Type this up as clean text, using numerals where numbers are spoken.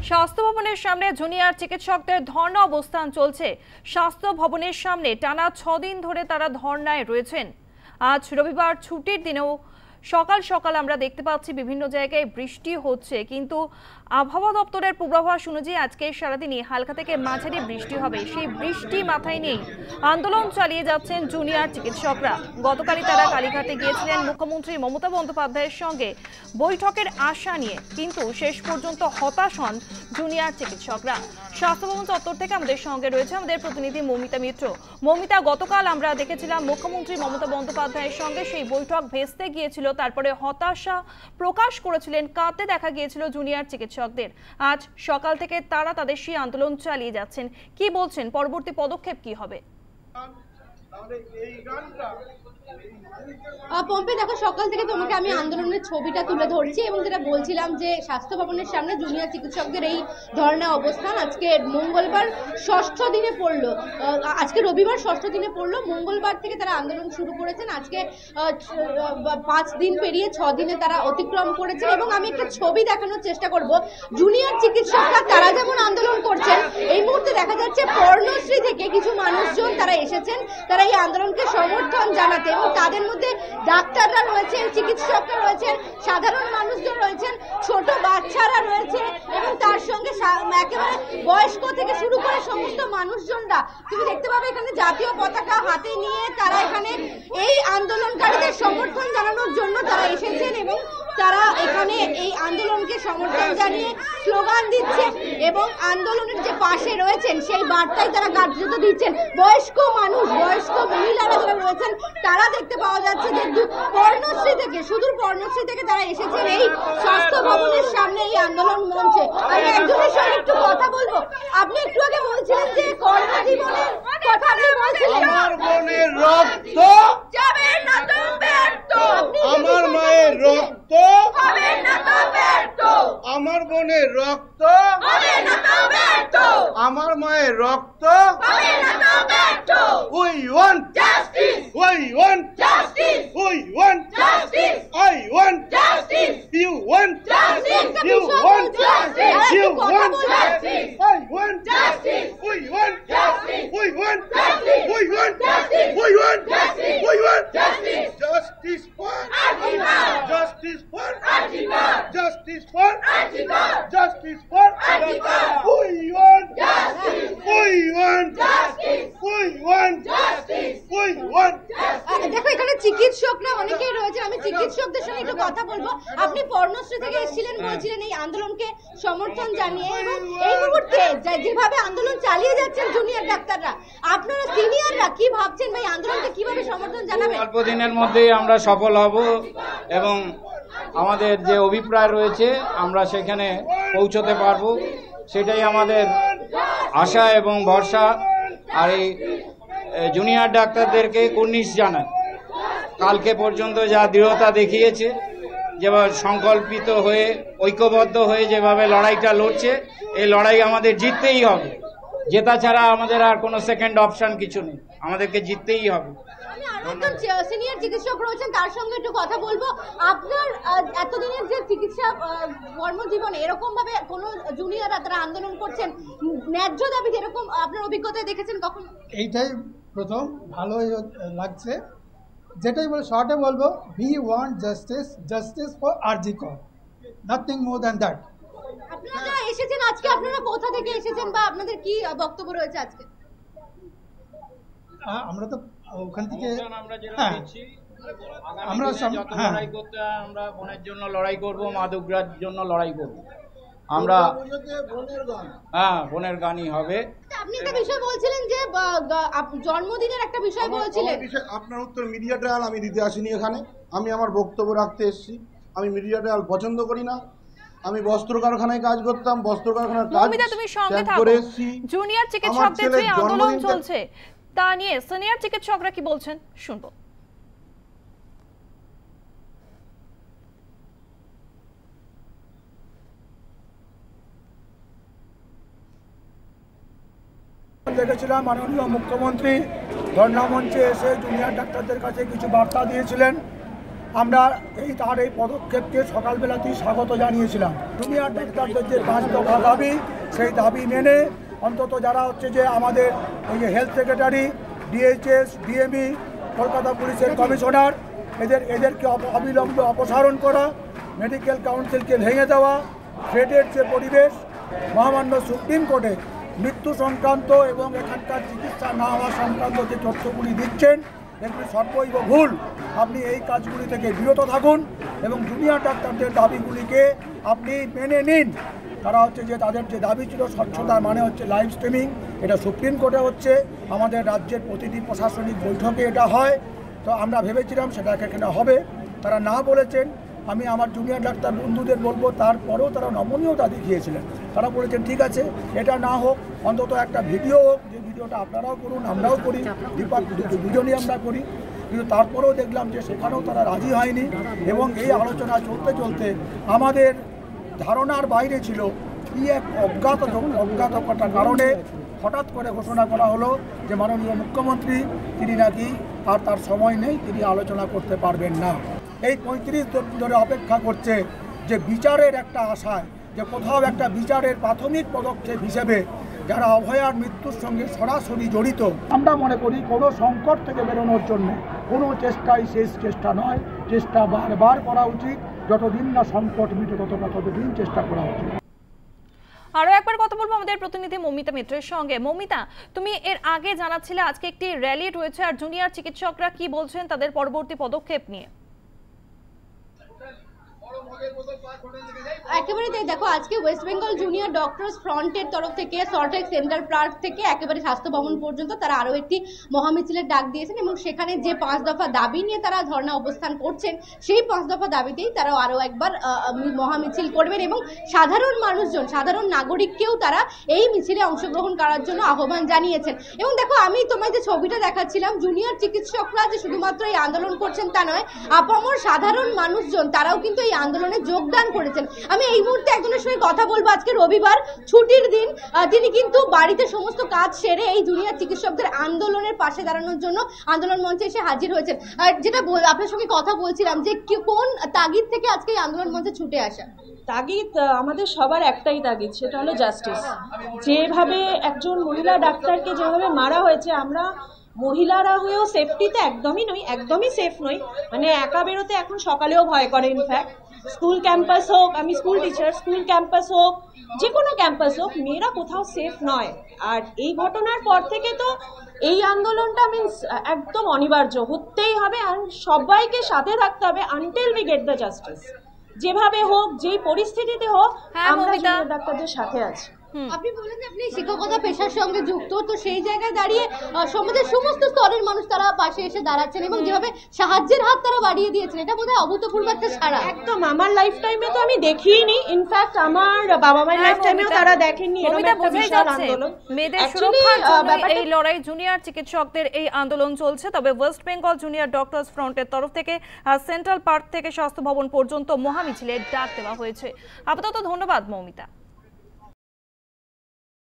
স্বাস্থ্য ভবনের সামনে জুনিয়র চিকিৎসকদের ধর্ণা অবস্থান চলছে। স্বাস্থ্য ভবনের সামনে টানা 6 দিন ধরে তারা ধর্ণায় রয়েছেন। আজ রবিবার ছুটির দিনেও সকাল সকাল আমরা দেখতে পাচ্ছি বিভিন্ন জায়গায় বৃষ্টি হচ্ছে, কিন্তু আবহাওয়া দপ্তরের পূর্বাভাস অনুযায়ী আজকে সারাদিনই হালকা থেকে মাঝারি বৃষ্টি হবে। সেই বৃষ্টি মাথায় নিয়ে আন্দোলন চালিয়ে যাচ্ছেন জুনিয়র চিকিৎসকরা। গতকালই তারা কালীঘাটে গিয়েছিলেন মুখ্যমন্ত্রী মমতা বন্দ্যোপাধ্যায়ের সঙ্গে বৈঠকের আশা নিয়ে, কিন্তু শেষ পর্যন্ত হতাশ হন জুনিয়র চিকিৎসকরা। স্বাস্থ্য ভবন চত্বর থেকে আমাদের সঙ্গে রয়েছে আমাদের প্রতিনিধি মৌমিতা মিত্র। মৌমিতা, গতকাল আমরা দেখেছিলাম মুখ্যমন্ত্রী মমতা বন্দ্যোপাধ্যায়ের সঙ্গে সেই বৈঠক ভেস্তে গিয়েছিল, তারপরে হতাশা প্রকাশ করেছিলেন, কাঁদতে দেখা গিয়েছিল জুনিয়র চিকিৎসকদের। আজ সকাল থেকে তারা তাদের সেই আন্দোলন চালিয়ে যাচ্ছেন। কি বলছেন, পরবর্তী পদক্ষেপ কি হবে? পম্পে, দেখো, সকাল থেকে তোমাকে আমি আন্দোলনের ছবিটা তুলে ধরছি এবং যেটা বলছিলাম যে স্বাস্থ্য ভবনের সামনে জুনিয়র চিকিৎসকদের এই ধর্ণা অবস্থান আজকে মঙ্গলবার ষষ্ঠ দিনে পড়লো। আজকে রবিবার ষষ্ঠ দিনে পড়লো। মঙ্গলবার থেকে তারা আন্দোলন শুরু করেছেন। আজকে 5 দিন পেরিয়ে 6 দিনে তারা অতিক্রম করেছেন এবং আমি একটা ছবি দেখানোর চেষ্টা করব। জুনিয়র চিকিৎসকরা তারা যেমন আন্দোলন করছেন, এই মুহূর্তে দেখা যাচ্ছে পর্ণশ্রী থেকে কিছু মানুষজন তারা এসেছেন, তারা এই আন্দোলনকে সমর্থন জানাতে, এবং তাদের মধ্যে ডাক্তাররা রয়েছেন, চিকিৎসকরা রয়েছেন, সাধারণ মানুষজন রয়েছেন, ছোট বাচ্চারা রয়েছে এবং তার সঙ্গে একেবারে বয়স্ক থেকে শুরু করে সমস্ত মানুষজনরা তুমি দেখতে পাবে এখানে জাতীয় পতাকা হাতে নিয়ে তারা এখানে এই আন্দোলনকারীদের সমর্থন জানানোর জন্য তারা এসেছেন এবং তারা এখানে এই আন্দোলনকে সমর্থন জানিয়ে স্লোগান দিচ্ছেন এবং আন্দোলনের যে পাশে রয়েছেন সেই বার্তাই তারা কার্যত দিচ্ছেন। বয়স্ক মানুষ, বয়স্ক মহিলারা যারা রয়েছেন তারা দেখতে পাওয়া যাচ্ছে যে পর্ণশ্রী থেকে, সুদূর পর্ণশ্রী থেকে তারা এসেছেন এই স্বাস্থ্য ভবনের সামনে এই আন্দোলন মঞ্চে। আমি একজনের সঙ্গে একটু কথা বলবো। আপনি একটু আগে বলছিলেন যে কর্মজীবনের কথা, আপনি বলছিলেন আমার বোনের রক্ত যাবে না তো ব্যর্থ, আমার মায়ের রক্ত হবে না তো ব্যর্থ, আমার বোনের রক্ত হবে না তো ব্যর্থ, আমার মায়ের রক্ত হবে না তো ব্যর্থ। We want Justice! we want Justice! we want Justice! I want Justice! you want Justice! you want Justice! you want Justice! I want Justice! we want Justice! we want Justice! we want Justice! we want Justice! we want Justice! justice for Article! justice for Article! justice for Article! justice for Article! we want Justice! we want Justice! we want Justice! we want দেখো, এখানে চিকিৎসকরা অনেকেই রয়েছে, আমি চিকিৎসকদের সঙ্গে একটু কথা বলবো। আপনি পর্ণশ্রী থেকে এসেছিলেন, বলছিলেন এই আন্দোলনকে সমর্থন জানিয়ে, এবং এই মুহূর্তে যেভাবে আন্দোলন চালিয়ে যাচ্ছেন জুনিয়র ডাক্তাররা, আপনারা সিনিয়ররা কি ভাবছেন ভাই, আন্দোলনকে কিভাবে সমর্থন জানাবেন? অল্প দিনের মধ্যেই আমরা সফল হব এবং আমাদের যে অভিপ্রায় রয়েছে আমরা সেখানে পৌঁছতে পারবো, সেটাই আমাদের আশা এবং ভরসা। আর এই জুনিয়র ডাক্তারদেরকে কুর্নিশ জানাই, কালকে পর্যন্ত যা দৃঢ়তা দেখিয়েছে, যেভাবে সংকল্পিত হয়ে ঐক্যবদ্ধ হয়ে যেভাবে লড়াইটা লড়ছে, এই লড়াই আমাদের জিততেই হবে। জেতা ছাড়া আমাদের আর কোনো সেকেন্ড অপশন কিছু নেই, আমাদেরকে জিততেই হবে। সিনিয়র চিকিৎসক রয়েছেন, তার সঙ্গে একটু কথা বলবো। আপনার এতদিনের যে চিকিৎসা কর্মজীবনে এরকম ভাবে কোন জুনিয়ররা তারা আন্দোলন করছেন ন্যায্য দাবিতে, এরকম আপনার অভিজ্ঞতায় দেখেছেন কখন? এইটাই প্রথম, ভালোই লাগছে। যেটাই বলে শর্টে বলবো, we want justice, justice for RG Kar, nothing more than that. আপনারা যারা এসেছেন আজকে, আপনারা কোথা থেকে এসেছেন বা আপনাদের কি বক্তব্য রয়েছে আজকে? আমরা তো ওখান থেকে আমরা লড়াই করতে, আমরা বোনের জন্য লড়াই করব, মা দুর্গার জন্য লড়াই করব। আমরা বোনের গানই হবে। আপনি একটা বিষয় বলছিলেন যে জন্মদিনের একটা বিষয় বলছিলেন। আপনার উত্তর মিডিয়া ট্রায়াল আমি দিতে আসিনি এখানে, আমি আমার বক্তব্য রাখতে এসেছি। আমি মিডিয়া ট্রায়াল পছন্দ করি না। আমি বস্ত্র কারখানায় কাজ করতাম, বস্ত্র কারখানার কাজ করে এসেছি। জুনিয়র চিকিৎসকদের যে আন্দোলন চলছে তা নিয়ে সিনিয়র চিকিৎসকরা কি বলছেন শুনবো। দেখেছিলাম মাননীয় মুখ্যমন্ত্রী ধর্ণা মঞ্চে এসে জুনিয়র ডাক্তারদের কাছে কিছু বার্তা দিয়েছিলেন আমরা তার এই পদক্ষেপকে সকালবেলাতেই স্বাগত জানিয়েছিলাম। জুনিয়র ডাক্তারদের যে 5 দফা দাবি, সেই দাবি মেনে অন্তত যারা হচ্ছে যে আমাদের ওই যে health secretary, DHS, DME, Kolkata পুলিশের কমিশনার, এদেরকে অবিলম্বে অপসারণ করা, মেডিকেল কাউন্সিলকে ভেঙে দেওয়া, থ্রেটের যে পরিবেশ, মহামান্য সুপ্রিম কোর্টে মৃত্যু সংক্রান্ত এবং এখানকার চিকিৎসা না হওয়া সংক্রান্ত যে তথ্যগুলি দিচ্ছেন এগুলি সর্বৈব ভুল। আপনি এই কাজগুলি থেকে বিরত থাকুন এবং জুনিয়র ডাক্তারদের দাবিগুলিকে আপনি মেনে নিন। তারা হচ্ছে যে তাদের যে দাবি ছিল স্বচ্ছতা, মানে হচ্ছে লাইভ স্ট্রিমিং, এটা সুপ্রিম কোর্টে হচ্ছে, আমাদের রাজ্যের প্রতিটি প্রশাসনিক বৈঠকে এটা হয়। তো আমরা ভেবেছিলাম সেটা এখানে হবে, তারা না বলেছেন। আমি আমার জুনিয়র ডাক্তার বন্ধুদের বলবো, তারপরেও তারা নমনীয়তা দেখিয়েছিলেন। তারা বলেছেন ঠিক আছে, এটা না হোক, অন্তত একটা ভিডিও হোক, যে ভিডিওটা আপনারাও করুন, আমরাও করি, দুজনই আমরা করি। কিন্তু তারপরেও দেখলাম যে সেখানেও তারা রাজি হয়নি এবং এই আলোচনা চলতে চলতে আমাদের ধারণার বাইরে ছিল। কি এক অজ্ঞাতকতার কারণে হঠাৎ করে ঘোষণা করা হলো যে মাননীয় মুখ্যমন্ত্রী তিনি নাকি আর তার সময় নেই, তিনি আলোচনা করতে পারবেন না। এই 35 দিন ধরে অপেক্ষা করছে যে বিচারের একটা আশায়, যে কোথাও একটা বিচারের প্রাথমিক পদক্ষেপ হিসেবে যারা অভয়ার মৃত্যুর সঙ্গে সরাসরি জড়িত। আমরা মনে করি কোনো সংকট থেকে বেরোনোর জন্য কোনো চেষ্টাই শেষ চেষ্টা নয়, চেষ্টা বারবার করা উচিত। যতদিন না সংকট মিটে ততদিন চেষ্টা করা উচিত। আরো একবার কথা বলবো আমাদের প্রতিনিধি মৌমিতা মিত্রের সঙ্গে। মৌমিতা, তুমি এর আগে জানাচ্ছিলে আজকে একটি র্যালি রয়েছে, আর জুনিয়র চিকিৎসকরা কি বলছেন তাদের পরবর্তী পদক্ষেপ নিয়ে? একেবারে তাই, দেখো আজকে ওয়েস্ট বেঙ্গল জুনিয়র ডক্টরস ফ্রন্টের তরফ থেকে সল্টলেক সেন্ট্রাল পার্ক থেকে একেবারে স্বাস্থ্য ভবন পর্যন্ত তারা আরও একটি মহামিছিলের ডাক দিয়েছেন এবং সেখানে যে 5 দফা দাবি নিয়ে তারা ধর্ণা অবস্থান করছেন, সেই 5 দফা দাবিতেই তারা আরও একবার মহামিছিল করবেন এবং সাধারণ মানুষজন, সাধারণ নাগরিককেও তারা এই মিছিলে অংশগ্রহণ করার জন্য আহ্বান জানিয়েছেন। এবং দেখো, আমি তোমায় যে ছবিটা দেখাচ্ছিলাম, জুনিয়র চিকিৎসকরা যে শুধুমাত্র এই আন্দোলন করছেন তা নয়, আপামর সাধারণ মানুষজন তারাও কিন্তু এই আন্দোলনে যোগদান করেছেন। আমি এই মুহূর্তে একজনের সঙ্গে কথা বলবো। আজকে রবিবার, ছুটির দিন, তিনি কিন্তু বাড়িতে সমস্ত কাজ সেরে এই জুনিয়র চিকিৎসকদের আন্দোলনের পাশে দাঁড়ানোর জন্য আন্দোলন মঞ্চে এসে হাজির হয়েছেন। আর যেটা আপনার সঙ্গে কথা বলছিলাম যে কোন তাগিদ থেকে আজকে এই আন্দোলন মঞ্চে ছুটে আসা? তাগিদ আমাদের সবার একটাই তাগিদ, সেটা হলো জাস্টিস। যেভাবে একজন মহিলা ডাক্তারকে যেভাবে মারা হয়েছে, আমরা মহিলারা হয়েও সেফটিতে একদমই নই, একদমই সেফ নই। মানে একা বেরোতে এখন সকালেও ভয় করে। ইনফ্যাক্ট স্কুল ক্যাম্পাস হোক, আমি স্কুল টিচার, স্কুল ক্যাম্পাস হোক, যে কোনো ক্যাম্পাস হোক, মেয়েরা কোথাও সেফ নয়। আর এই ঘটনার পর থেকে তো এই আন্দোলনটা মিনস একদম অনিবার্য, হতেই হবে। আর সবাইকে সাথে থাকতে হবে until we get the justice. যেভাবে হোক, যেই পরিস্থিতিতে হোক, আমরা জুনিয়র ডাক্তারদের সাথে আছি। আপনি বলেন যে আপনি শিক্ষকতা পেশার সঙ্গে যুক্ত, তো সেই জায়গায় দাঁড়িয়ে সমাজের সমস্ত স্তরের মানুষ তারা পাশে এসে দাঁড়াচ্ছেন এবং যেভাবে সাহায্যের হাত তারা বাড়িয়ে দিয়েছেন, এটা বোধহয় অভূতপূর্ব একটা সাড়া। একদম, আমার লাইফ টাইমে তো আমি দেখিনি, ইনফ্যাক্ট আমার বাবা মায়ের লাইফ টাইমেও তারা দেখেননি এরকম একটা বিশাল আন্দোলন। মেয়েদের সুরক্ষার জন্য এই লড়াই, জুনিয়র চিকিৎসকদের এই আন্দোলন চলছে। তবে ওয়েস্ট বেঙ্গল জুনিয়র ডক্টরস ফ্রন্টের তরফ থেকে সেন্ট্রাল পার্ক থেকে স্বাস্থ্য ভবন পর্যন্ত মহামিছিলের ডাক দেওয়া হয়েছে। আপাতত ধন্যবাদ মৌমিতা।